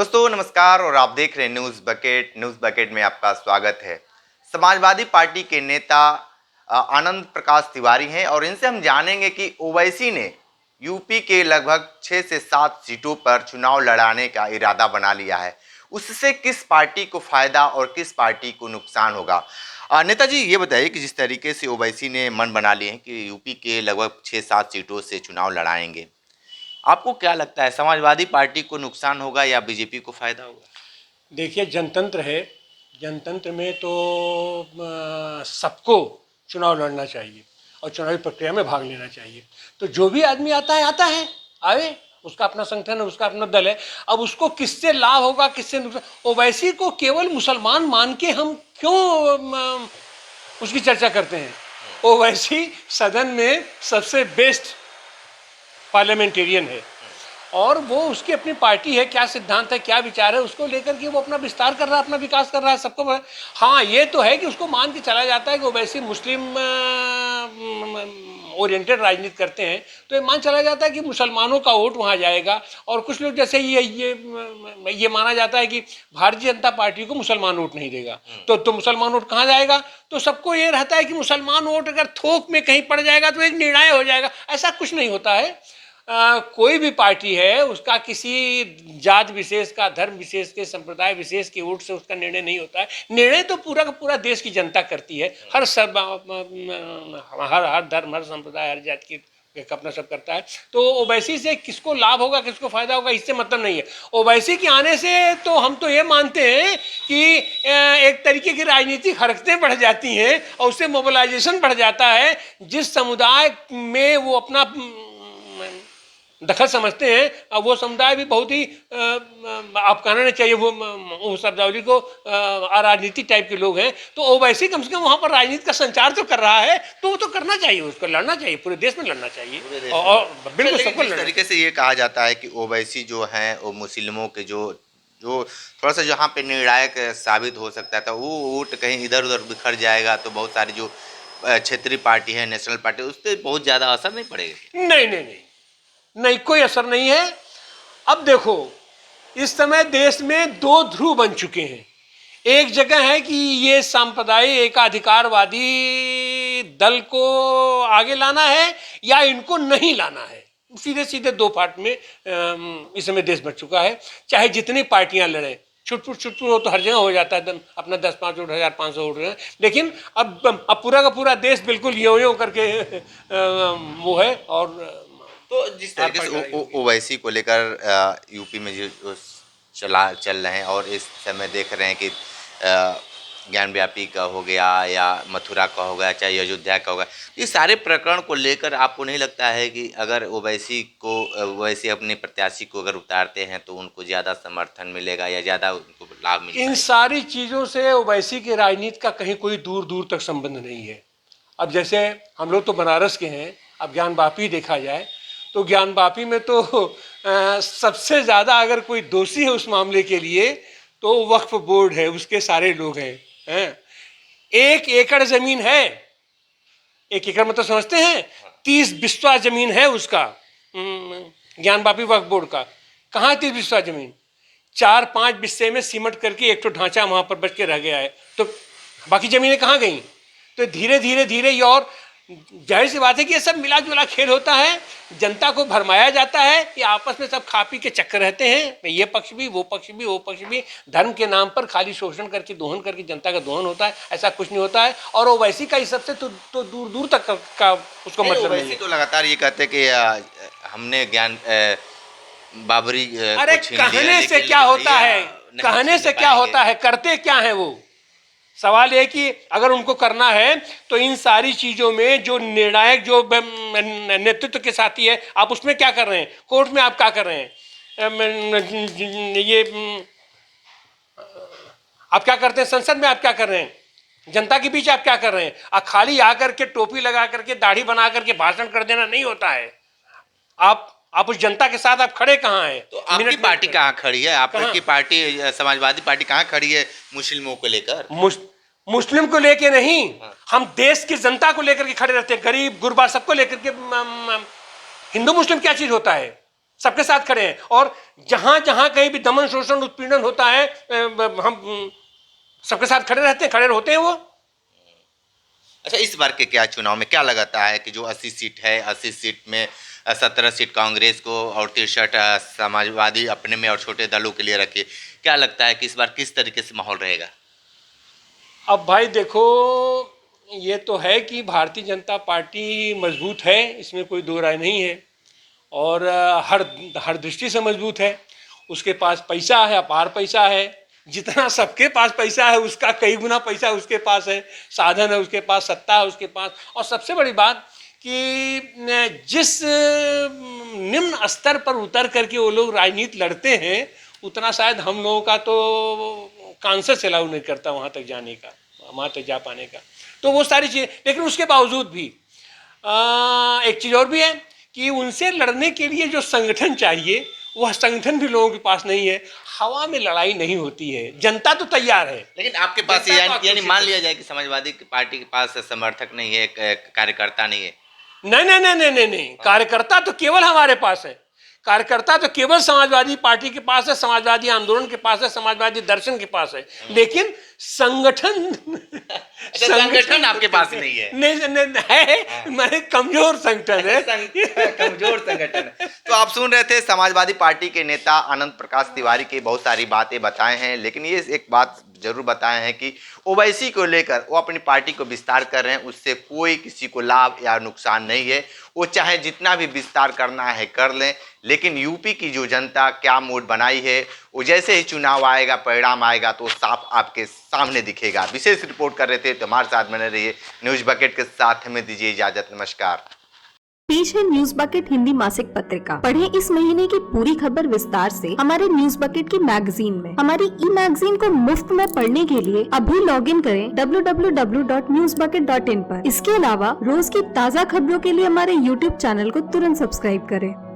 दोस्तों नमस्कार और आप देख रहे हैं न्यूज़ बकेट में आपका स्वागत है। समाजवादी पार्टी के नेता आनंद प्रकाश तिवारी हैं और इनसे हम जानेंगे कि ओवैसी ने यूपी के लगभग 6 से 7 सीटों पर चुनाव लड़ाने का इरादा बना लिया है। उससे किस पार्टी को फायदा और किस पार्टी को नुकसान होगा। नेताजी ये बताइए कि जिस तरीके से ओवैसी ने मन बना लिए हैं कि यूपी के लगभग 6-7 सीटों से चुनाव लड़ाएंगे, आपको क्या लगता है समाजवादी पार्टी को नुकसान होगा या बीजेपी को फायदा होगा? देखिए, जनतंत्र है। जनतंत्र में तो सबको चुनाव लड़ना चाहिए और चुनावी प्रक्रिया में भाग लेना चाहिए। तो जो भी आदमी आता है आवे, उसका अपना संगठन है, उसका अपना दल है। अब उसको किससे लाभ होगा, किससे नुकसान, ओवैसी को केवल मुसलमान मान के हम क्यों उसकी चर्चा करते हैं। ओवैसी सदन में सबसे बेस्ट पार्लियामेंटेरियन है और वो उसकी अपनी पार्टी है, क्या सिद्धांत है, क्या विचार है, उसको लेकर के वो अपना विस्तार कर रहा है, अपना विकास कर रहा है, सबको। हाँ, ये तो है कि उसको मान के चला जाता है कि वैसे मुस्लिम ओरिएंटेड राजनीति करते हैं, तो ये मान चला जाता है कि मुसलमानों का वोट वहाँ जाएगा। और कुछ लोग जैसे ये माना जाता है कि भारतीय जनता पार्टी को मुसलमान वोट नहीं देगा, तो मुसलमान वोट कहाँ जाएगा। तो सबको ये रहता है कि मुसलमान वोट अगर थोक में कहीं पड़ जाएगा तो एक निर्णय हो जाएगा। ऐसा कुछ नहीं होता है। कोई भी पार्टी है, उसका किसी जात विशेष का, धर्म विशेष के, संप्रदाय विशेष के वोट से उसका निर्णय नहीं होता है। निर्णय तो पूरा का पूरा देश की जनता करती है। हर धर्म, हर संप्रदाय, हर जात की अपना सब करता है। तो ओवैसी से किसको लाभ होगा, किसको फायदा होगा, इससे मतलब नहीं है। ओवैसी के आने से तो हम तो ये मानते हैं कि एक तरीके की राजनीतिक हरकतें बढ़ जाती हैं और उससे मोबिलाइजेशन बढ़ जाता है। जिस समुदाय में वो अपना दखल समझते हैं, अब वो समुदाय भी बहुत ही आप कहना चाहिए वो शब्दावली को अराजनीतिक टाइप के लोग हैं। तो ओवैसी कम से कम वहाँ पर राजनीति का संचार तो कर रहा है, तो वो तो करना चाहिए, उसको लड़ना चाहिए, पूरे देश में लड़ना चाहिए। और बिल्कुल सबको इस तरीके से ये कहा जाता है कि ओवैसी जो है वो मुस्लिमों के जो जो थोड़ा सा जहाँ पे निर्णायक साबित हो सकता था, वो वोट कहीं इधर उधर बिखर जाएगा तो बहुत सारी जो क्षेत्रीय पार्टी है, नेशनल पार्टी, उस पर बहुत ज़्यादा असर नहीं पड़ेगा। नहीं, कोई असर नहीं है। अब देखो, इस समय देश में दो ध्रुव बन चुके हैं। एक जगह है कि ये सांप्रदायिक एकाधिकारवादी दल को आगे लाना है या इनको नहीं लाना है। सीधे सीधे दो पार्ट में इस समय देश बच चुका है। चाहे जितनी पार्टियां लड़े, छुटपुट हो तो हर जगह हो जाता है, अपना 10-5 वोट, 1500 वोट। लेकिन अब पूरा का पूरा देश बिल्कुल यो करके वो है। और तो जिस तरीके से ओवैसी को लेकर यूपी में जो चल रहे हैं और इस समय देख रहे हैं कि ज्ञान व्यापी का हो गया या मथुरा का हो गया, चाहे अयोध्या का होगा, ये सारे प्रकरण को लेकर आपको नहीं लगता है कि अगर ओवैसी अपने प्रत्याशी को अगर उतारते हैं तो उनको ज़्यादा समर्थन मिलेगा या ज़्यादा उनको लाभ मिलेगा? इन सारी चीज़ों से ओवैसी की राजनीति का कहीं कोई दूर दूर तक संबंध नहीं है। अब जैसे हम लोग तो बनारस के हैं, अब ज्ञान वापी देखा जाए तो ज्ञान वापी में तो सबसे ज़्यादा अगर कोई दोषी है उस मामले के लिए तो वक्फ बोर्ड है, उसके सारे लोग हैं। 1 एकड़ जमीन है, 1 एकड़ मतलब समझते हैं, 30 बिस्वा जमीन है उसका, ज्ञान वापी वक्फ बोर्ड का। कहाँ 30 बिस्वा जमीन? 4-5 बिस्से में सिमट करके एक तो ढांचा वहां पर बच के रह गया है, तो बाकी जमीनें कहाँ गई? तो धीरे धीरे ये, और जाहिर सी बात है कि ये सब मिला जुला खेल होता है। जनता को भरमाया जाता है कि आपस में सब खा पी के चक्कर रहते हैं, ये पक्ष भी, वो पक्ष भी, वो पक्ष भी। धर्म के नाम पर खाली शोषण करके, दोहन करके जनता का दोहन होता है, ऐसा कुछ नहीं होता है। और ओवैसी का इस सबसे तो दूर दूर तक का उसको मतलब नहीं है। तो लगातार ये कहते हैं कि हमने ज्ञान बाबरी अरे कहने से क्या होता है, कहने से क्या होता है, करते क्या है वो? सवाल है कि अगर उनको करना है तो इन सारी चीजों में जो निर्णायक, जो नेतृत्व के साथी है, आप उसमें क्या कर रहे हैं? कोर्ट में आप क्या कर रहे हैं? ये आप क्या करते हैं? संसद में आप क्या कर रहे हैं? जनता के बीच आप क्या कर रहे हैं? खाली आकर के टोपी लगा करके, दाढ़ी बना करके भाषण कर देना नहीं होता है। आप उस जनता के साथ आप खड़े कहाँ हैं? तो आपकी पार्टी कहाँ खड़ी है? आपकी पार्टी समाजवादी पार्टी कहाँ खड़ी है मुस्लिमों को लेकर? मुस्लिम को लेके नहीं, हम देश की जनता को लेकर के खड़े रहते हैं, गरीब गुरबा सबको लेकर के। हिंदू मुस्लिम क्या चीज होता है? सबके साथ खड़े हैं। और जहां जहां कहीं भी दमन शोषण उत्पीड़न होता है हम सबके साथ खड़े रहते हैं, खड़े होते हैं वो। अच्छा, इस बार के क्या चुनाव में क्या लगता है कि जो 80 सीट है, 80 सीट में 17 सीट कांग्रेस को और 63 समाजवादी अपने में और छोटे दलों के लिए रखी, क्या लगता है कि इस बार किस तरीके से माहौल रहेगा? अब भाई देखो, ये तो है कि भारतीय जनता पार्टी मजबूत है, इसमें कोई दो राय नहीं है, और हर दृष्टि से मजबूत है। उसके पास पैसा है, अपार पैसा है, जितना सबके पास पैसा है उसका कई गुना पैसा उसके पास है, साधन है उसके पास, सत्ता है उसके पास। और सबसे बड़ी बात कि जिस निम्न स्तर पर उतर करके वो लोग राजनीति लड़ते हैं, उतना शायद हम लोगों का तो कॉन्सेप्ट अलाउ नहीं करता वहाँ तक जाने का, वहाँ तक जा पाने का। तो वो सारी चीज़ें, लेकिन उसके बावजूद भी एक चीज़ और भी है कि उनसे लड़ने के लिए जो संगठन चाहिए वह संगठन भी लोगों के पास नहीं है। हवा में लड़ाई नहीं होती है, जनता तो तैयार है। लेकिन आपके पास यानी मान लिया जाए कि समाजवादी पार्टी के पास समर्थक नहीं है, कार्यकर्ता नहीं है। नहीं, कार्यकर्ता तो केवल हमारे पास है। कार्यकर्ता तो केवल समाजवादी पार्टी के पास है, समाजवादी आंदोलन के पास है, समाजवादी दर्शन के पास है, लेकिन संगठन संगठन आपके पास नहीं है। नहीं है, मैंने कमजोर संगठन है। कमजोर संगठन है। तो आप सुन रहे थे समाजवादी पार्टी के नेता आनंद प्रकाश तिवारी की बहुत सारी बातें बताए हैं, लेकिन ये एक बात जरूर बताए हैं कि ओवैसी को लेकर वो अपनी पार्टी को विस्तार कर रहे हैं, उससे कोई किसी को लाभ या नुकसान नहीं है। वो चाहे जितना भी विस्तार करना है कर लें, लेकिन यूपी की जो जनता क्या मूड बनाई है, वो जैसे ही चुनाव आएगा, परिणाम आएगा तो साफ आपके सामने दिखेगा। विशेष रिपोर्ट कर रहे थे, तो हमारे साथ बने रहिए। न्यूज बकेट के साथ हमें दीजिए इजाजत, नमस्कार। पेश है न्यूज बकेट हिंदी मासिक पत्रिका। पढ़ें इस महीने की पूरी खबर विस्तार से हमारे न्यूज बकेट की मैगजीन में। हमारी ई मैगजीन को मुफ्त में पढ़ने के लिए अभी लॉगिन करें www.newsbucket.in पर। इसके अलावा रोज की ताज़ा खबरों के लिए हमारे YouTube चैनल को तुरंत सब्सक्राइब करें।